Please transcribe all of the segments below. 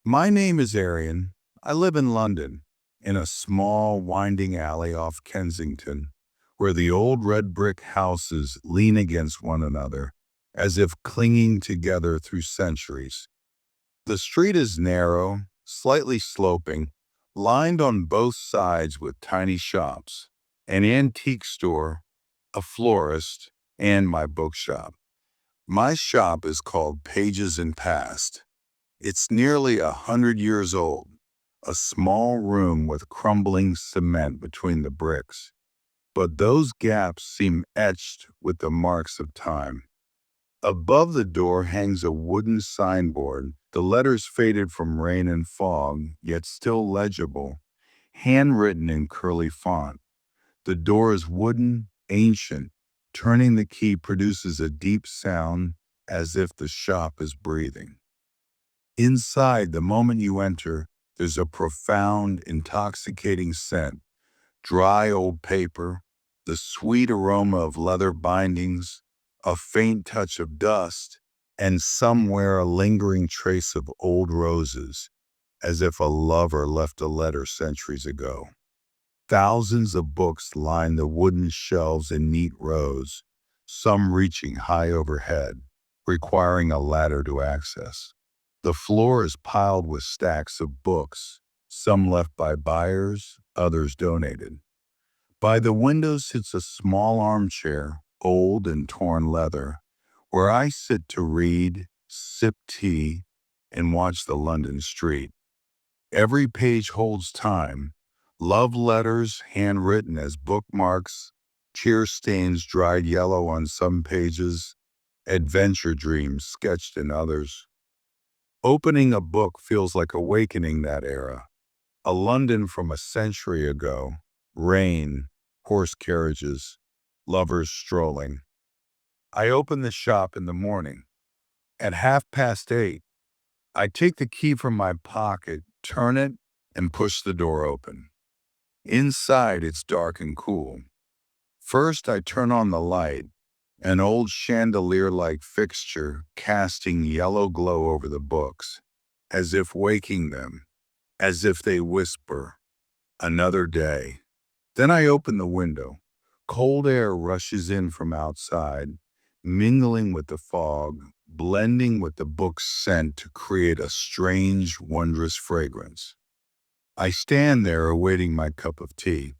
My name is Arian. I live in London, in a small, winding alley off Kensington, where the old red brick houses lean against one another, as if clinging together through centuries. The street is narrow, slightly sloping, lined on both sides with tiny shops, an antique store, a florist, and my bookshop. My shop is called Pages and Past. It's nearly 100 years old, a small room with crumbling cement between the bricks. But those gaps seem etched with the marks of time. Above the door hangs a wooden signboard, the letters faded from rain and fog, yet still legible, handwritten in curly font. The door is wooden, ancient. Turning the key produces a deep sound as if the shop is breathing. Inside, the moment you enter, there's a profound, intoxicating scent, dry old paper, the sweet aroma of leather bindings, a faint touch of dust, and somewhere a lingering trace of old roses, as if a lover left a letter centuries ago. Thousands of books line the wooden shelves in neat rows, some reaching high overhead, requiring a ladder to access. The floor is piled with stacks of books, some left by buyers, others donated. By the window sits a small armchair, old and torn leather, where I sit to read, sip tea, and watch the London street. Every page holds time, love letters handwritten as bookmarks, tear stains dried yellow on some pages, adventure dreams sketched in others. Opening a book feels like awakening that era, a London from a century ago, rain, horse carriages, lovers strolling. I open the shop in the morning. At 8:30, I take the key from my pocket, turn it, and push the door open. Inside, it's dark and cool. First, I turn on the light, an old chandelier-like fixture casting yellow glow over the books, as if waking them, as if they whisper, "Another day." Then I open the window. Cold air rushes in from outside, mingling with the fog, blending with the book's scent to create a strange, wondrous fragrance. I stand there awaiting my cup of tea.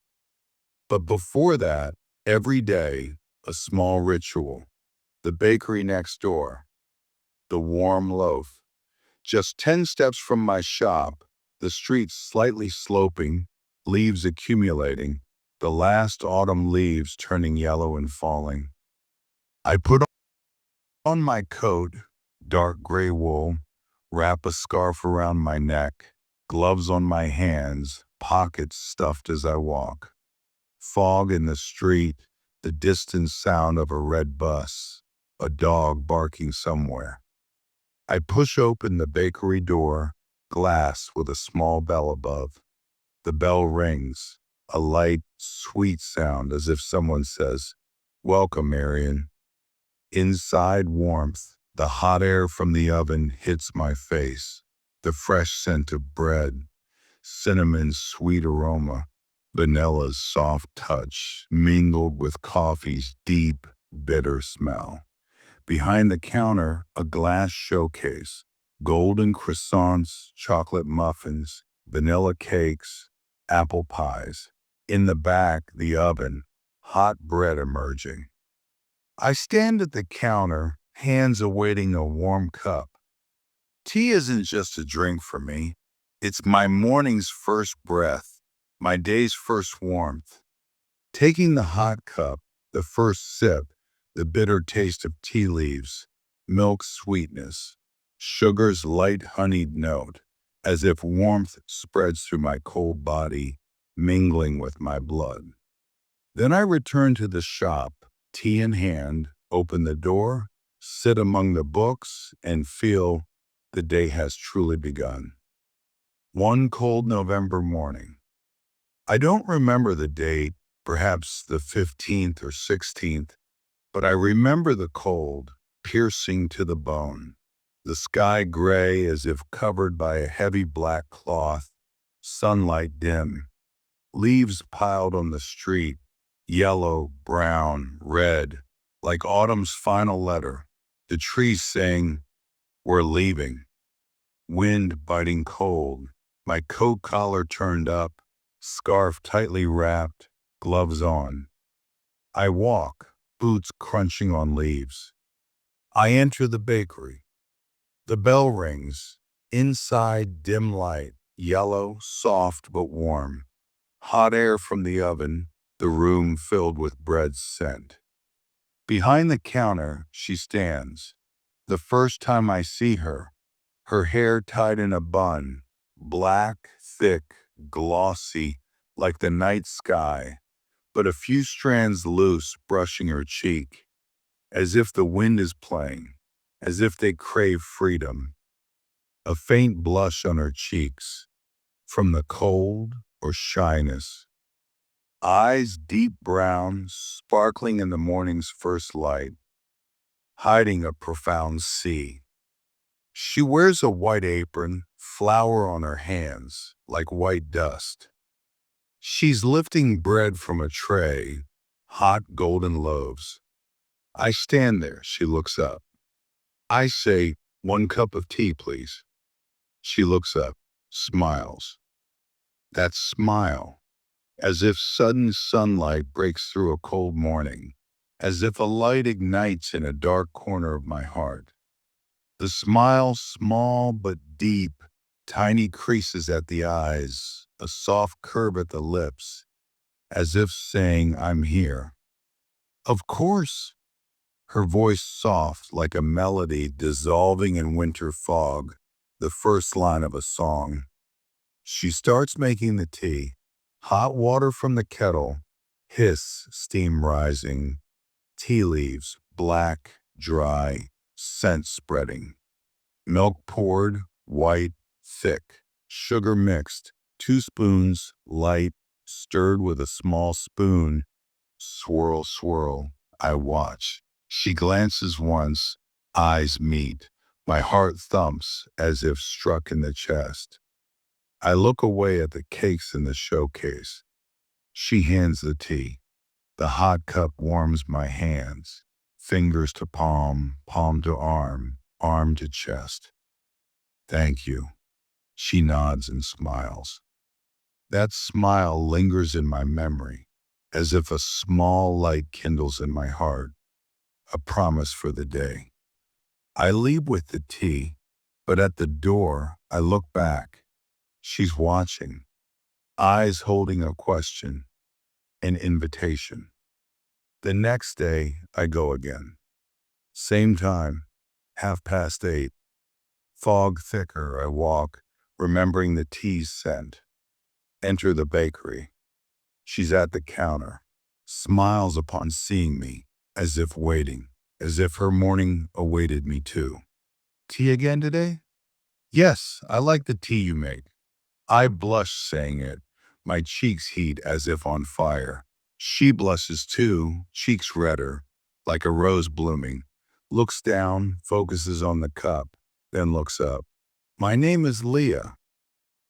But before that, every day, a small ritual. The bakery next door, the warm loaf. Just 10 steps from my shop, the street slightly sloping, leaves accumulating, the last autumn leaves turning yellow and falling. I put on my coat, dark gray wool, wrap a scarf around my neck, gloves on my hands, pockets stuffed as I walk. Fog in the street, the distant sound of a red bus, a dog barking somewhere. I push open the bakery door, glass with a small bell above. The bell rings, a light, sweet sound as if someone says, "Welcome, Arian." Inside, warmth, the hot air from the oven hits my face, the fresh scent of bread, cinnamon's sweet aroma, vanilla's soft touch, mingled with coffee's deep, bitter smell. Behind the counter, a glass showcase, golden croissants, chocolate muffins, vanilla cakes, apple pies. In the back, the oven, hot bread emerging. I stand at the counter, hands awaiting a warm cup. Tea isn't just a drink for me. It's my morning's first breath, my day's first warmth. Taking the hot cup, the first sip, the bitter taste of tea leaves, milk's sweetness, sugar's light honeyed note, as if warmth spreads through my cold body, mingling with my blood. Then I return to the shop, tea in hand, open the door, sit among the books, and feel the day has truly begun. One cold November morning. I don't remember the date, perhaps the 15th or 16th, but I remember the cold, piercing to the bone. The sky gray as if covered by a heavy black cloth, sunlight dim, leaves piled on the street, yellow, brown, red, like autumn's final letter. The trees saying, "We're leaving." Wind biting cold, my coat collar turned up, scarf tightly wrapped, gloves on. I walk, boots crunching on leaves. I enter the bakery. The bell rings. Inside, dim light, yellow, soft but warm. Hot air from the oven, the room filled with bread scent. Behind the counter, she stands. The first time I see her, her hair tied in a bun, black, thick, glossy, like the night sky, but a few strands loose brushing her cheek, as if the wind is playing, as if they crave freedom. A faint blush on her cheeks, from the cold or shyness. Eyes deep brown, sparkling in the morning's first light, hiding a profound sea. She wears a white apron, flour on her hands, like white dust. She's lifting bread from a tray, hot golden loaves. I stand there, she looks up. I say, "1 cup of tea, please." She looks up, smiles. That smile, as if sudden sunlight breaks through a cold morning, as if a light ignites in a dark corner of my heart. The smile, small but deep, tiny creases at the eyes, a soft curve at the lips, as if saying, "I'm here." "Of course." Her voice soft like a melody dissolving in winter fog, the first line of a song. She starts making the tea. Hot water from the kettle, hiss, steam rising. Tea leaves, black, dry, scent spreading. Milk poured, white, thick. Sugar mixed. 2 spoons, light, stirred with a small spoon. Swirl, swirl. I watch. She glances once. Eyes meet. My heart thumps as if struck in the chest. I look away at the cakes in the showcase. She hands the tea. The hot cup warms my hands. Fingers to palm, palm to arm, arm to chest. "Thank you." She nods and smiles. That smile lingers in my memory, as if a small light kindles in my heart, a promise for the day. I leave with the tea, but at the door, I look back. She's watching, eyes holding a question, an invitation. The next day, I go again. Same time, 8:30. Fog thicker, I walk, remembering the tea's scent. Enter the bakery. She's at the counter, smiles upon seeing me, as if waiting, as if her morning awaited me too. "Tea again today?" "Yes, I like the tea you make." I blush saying it, my cheeks heat as if on fire. She blushes too, cheeks redder, like a rose blooming. Looks down, focuses on the cup, then looks up. "My name is Leah.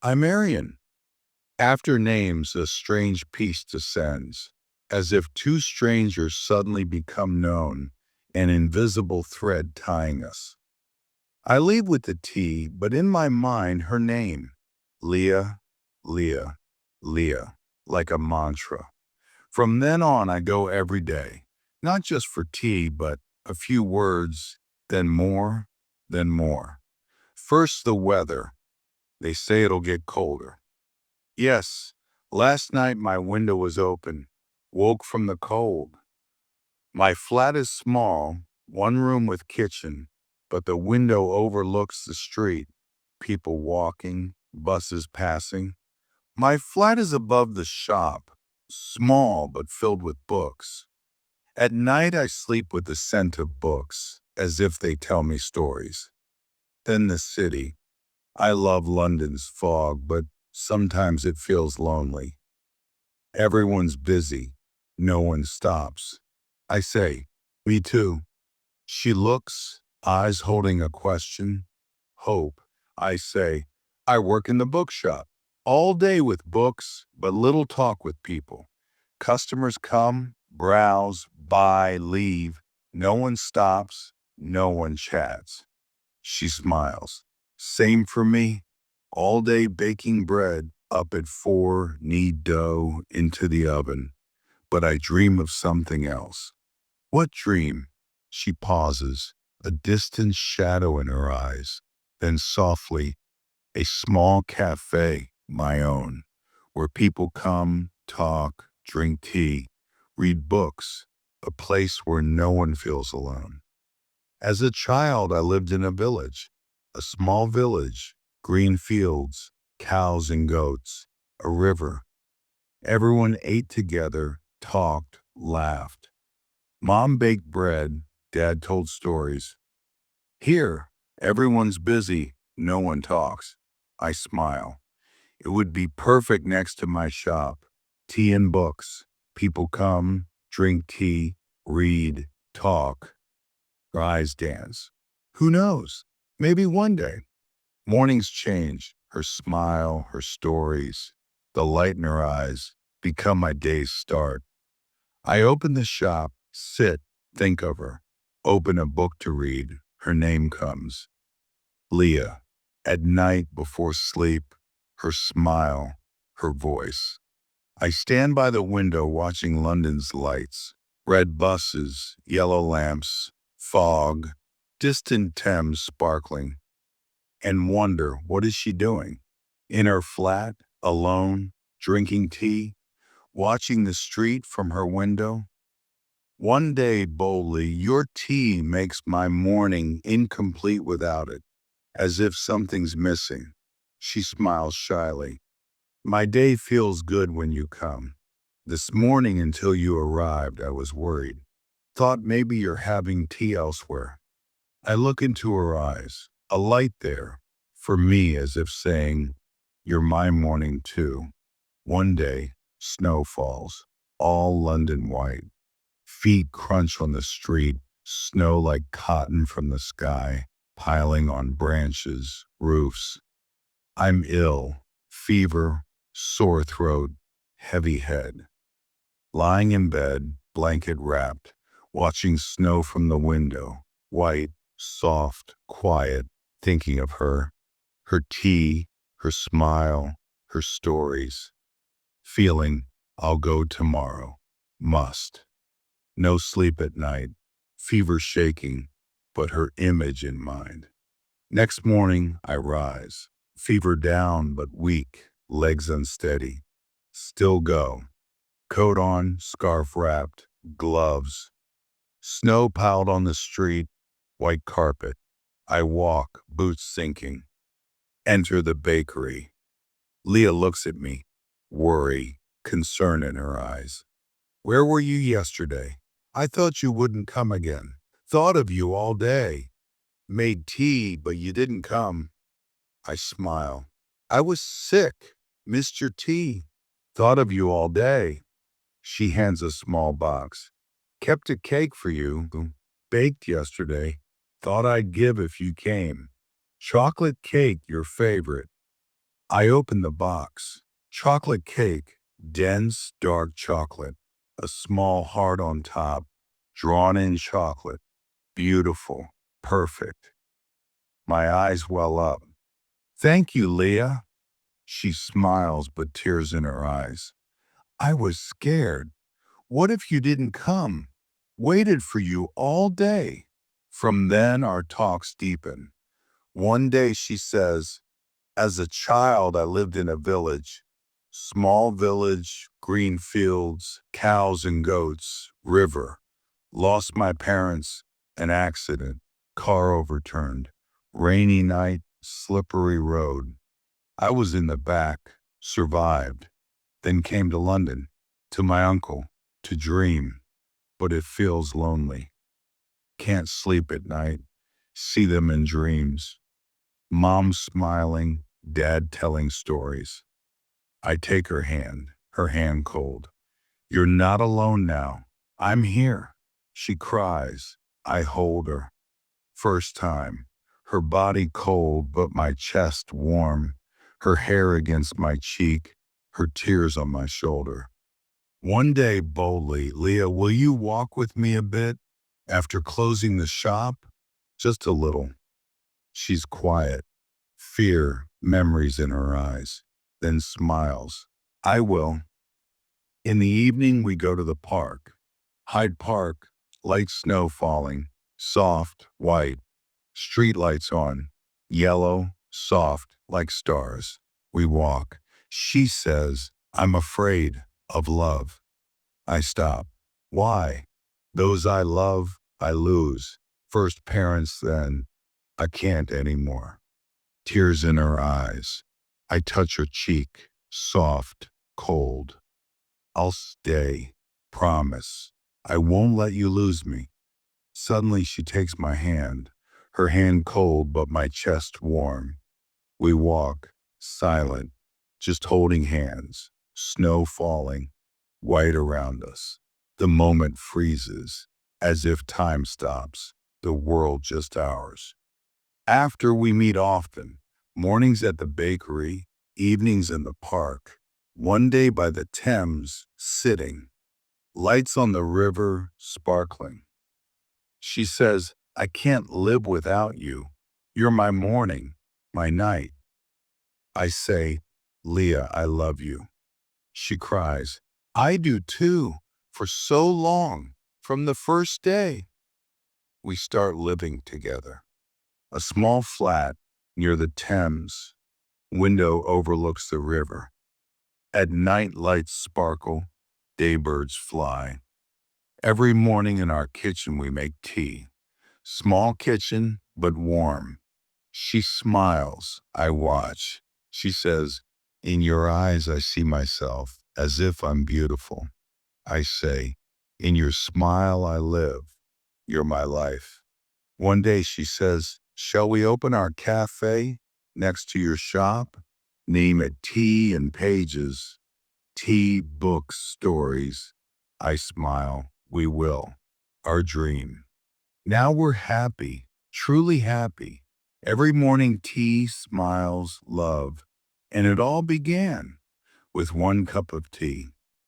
I'm Arian." After names, a strange peace descends, as if two strangers suddenly become known, an invisible thread tying us. I leave with the tea, but in my mind, her name. Leah, Leah, Leah, like a mantra. From then on, I go every day, not just for tea, but a few words, then more, then more. First, the weather. They say it'll get colder. Yes, last night my window was open, woke from the cold. My flat is small, 1 room with kitchen, but the window overlooks the street, people walking, buses passing. My flat is above the shop, small but filled with books. At night I sleep with the scent of books, as if they tell me stories. Then the city. I love London's fog, but sometimes it feels lonely. Everyone's busy. No one stops. I say, "Me too." She looks, eyes holding a question. Hope. I say, I work in the bookshop. All day with books, but little talk with people. Customers come, browse, buy, leave. No one stops, no one chats. She smiles. Same for me. All day baking bread, up at 4, knead dough into the oven. But I dream of something else. What dream? She pauses, a distant shadow in her eyes. Then softly, a small cafe, my own, where people come, talk, drink tea, read books, a place where no one feels alone. As a child, I lived in a village, a small village, green fields, cows and goats, a river. Everyone ate together, talked, laughed. Mom baked bread, Dad told stories. Here, everyone's busy, no one talks. I smile. It would be perfect next to my shop. Tea and books. People come, drink tea, read, talk. Her eyes dance. Who knows? Maybe one day. Mornings change. Her smile, her stories, the light in her eyes become my day's start. I open the shop, sit, think of her. Open a book to read. Her name comes. Leah. At night before sleep, her smile, her voice. I stand by the window watching London's lights. Red buses, yellow lamps, fog, distant Thames sparkling, and wonder, what is she doing? In her flat, alone, drinking tea, watching the street from her window? One day, boldly, your tea makes my morning incomplete without it, as if something's missing. She smiles shyly. My day feels good when you come. This morning until you arrived, I was worried. Thought maybe you're having tea elsewhere. I look into her eyes, a light there, for me as if saying, you're my morning too. One day, snow falls, all London white. Feet crunch on the street, snow like cotton from the sky, piling on branches, roofs. I'm ill, fever, sore throat, heavy head. Lying in bed, blanket wrapped, watching snow from the window, white, soft, quiet, thinking of her, her tea, her smile, her stories. Feeling, I'll go tomorrow. Must. No sleep at night, fever shaking, but her image in mind. Next morning, I rise, fever down but weak, legs unsteady. Still go. Coat on, scarf wrapped, gloves. Snow piled on the street, white carpet. I walk, boots sinking. Enter the bakery. Leah looks at me, worry, concern in her eyes. Where were you yesterday? I thought you wouldn't come again. Thought of you all day. Made tea, but you didn't come. I smile. I was sick. Missed your tea. Thought of you all day. She hands a small box. Kept a cake for you. Baked yesterday. Thought I'd give if you came. Chocolate cake, your favorite. I open the box. Chocolate cake. Dense, dark chocolate. A small heart on top. Drawn in chocolate. Beautiful. Perfect. My eyes well up. Thank you, Leah. She smiles, but tears in her eyes. I was scared. What if you didn't come? Waited for you all day. From then, our talks deepen. One day, she says, as a child, I lived in a village. Small village, green fields, cows and goats, river. Lost my parents, an accident, car overturned. Rainy night, slippery road. I was in the back, survived. Then came to London, to my uncle, to dream. But it feels lonely. Can't sleep at night. See them in dreams. Mom smiling, Dad telling stories. I take her hand cold. You're not alone now. I'm here. She cries. I hold her. first time. Her body cold, but my chest warm. Her hair against my cheek, her tears on my shoulder. One day, boldly, Leah, will you walk with me a bit? After closing the shop? Just a little. She's quiet, fear, memories in her eyes, then smiles. I will. In the evening, we go to the park. Hyde Park, light snow falling, soft, white, street lights on, yellow, soft, like stars. We walk. She says, I'm afraid of love. I stop. Why? Those I love, I lose. First parents, then I can't anymore. Tears in her eyes. I touch her cheek, soft, cold. I'll stay. Promise. I won't let you lose me. Suddenly she takes my hand, her hand cold but my chest warm. We walk, silent, just holding hands, snow falling, white around us. The moment freezes, as if time stops, the world just ours. After we meet often, mornings at the bakery, evenings in the park, one day by the Thames, sitting, lights on the river sparkling. She says, I can't live without you. You're my morning, my night. I say, Leah, I love you. She cries, I do too, for so long, from the first day. We start living together. A small flat near the Thames. Window overlooks the river. At night lights sparkle, daybirds fly. Every morning in our kitchen we make tea. Small kitchen, but warm. She smiles. I watch. She says, in your eyes I see myself, as if I'm beautiful. I say, in your smile I live. You're my life. One day she says, shall we open our cafe next to your shop? Name it Tea and Pages. Tea, books, stories. I smile. We will. Our dream. Now we're happy, truly happy. Every morning tea, smiles, love. And it all began with one cup of tea.